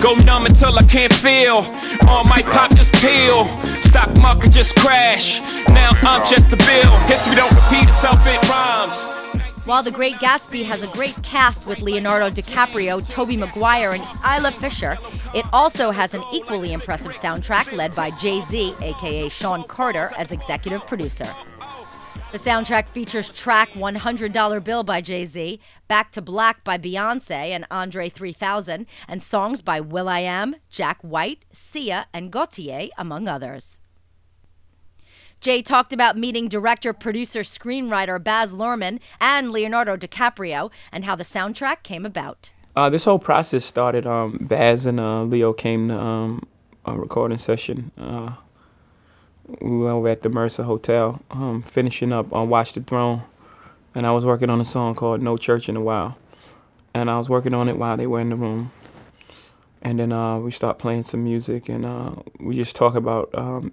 Go numb until I can't feel. All might pop this pill. Stock market just crash. Now I'm just the bill. History don't repeat itself, it rhymes. While The Great Gatsby has a great cast with Leonardo DiCaprio, Tobey Maguire, and Isla Fisher, it also has an equally impressive soundtrack led by Jay-Z, aka Sean Carter, as executive producer. The soundtrack features track $100 Bill by Jay-Z, Back to Black by Beyonce and Andre 3000, and songs by will.i.am, Jack White, Sia, and Gautier, among others. Jay talked about meeting director, producer, screenwriter Baz Luhrmann and Leonardo DiCaprio and how the soundtrack came about. This whole process started, Baz and Leo came to a recording session. We were over at the Mercer Hotel, finishing up on Watch the Throne, and I was working on a song called No Church in a While. And I was working on it while they were in the room. And then we start playing some music, and we just talk about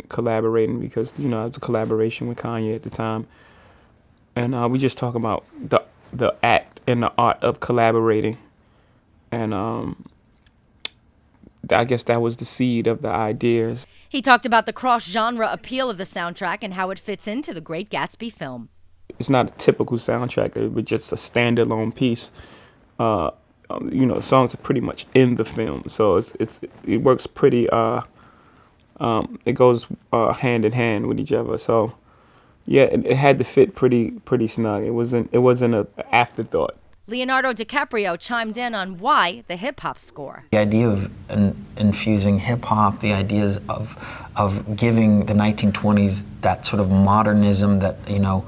collaborating because, you know, it was a collaboration with Kanye at the time. And we just talk about the act and the art of collaborating. And I guess that was the seed of the ideas. He talked about the cross-genre appeal of the soundtrack and how it fits into The Great Gatsby film. It's not a typical soundtrack, it was just a standalone piece. You know, the songs are pretty much in the film, so it works pretty. It goes hand in hand with each other. So, yeah, it had to fit pretty snug. It wasn't an afterthought. Leonardo DiCaprio chimed in on why the hip-hop score. The idea of infusing hip-hop, the ideas of giving the 1920s that sort of modernism that, you know,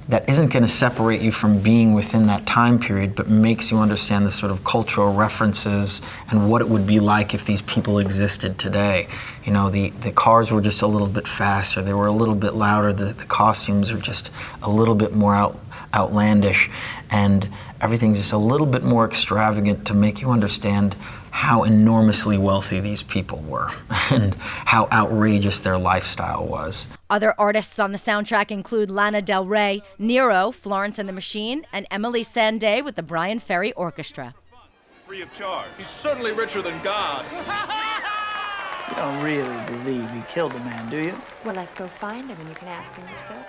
that isn't going to separate you from being within that time period, but makes you understand the sort of cultural references and what it would be like if these people existed today. You know, the cars were just a little bit faster, they were a little bit louder, the costumes are just a little bit more outlandish, and everything's just a little bit more extravagant to make you understand how enormously wealthy these people were and how outrageous their lifestyle was. Other artists on the soundtrack include Lana Del Rey, Nero, Florence and the Machine, and Emily Sandé with the Brian Ferry Orchestra. Free of charge. He's certainly richer than God. You don't really believe he killed a man, do you? Well, let's go find him and you can ask him yourself.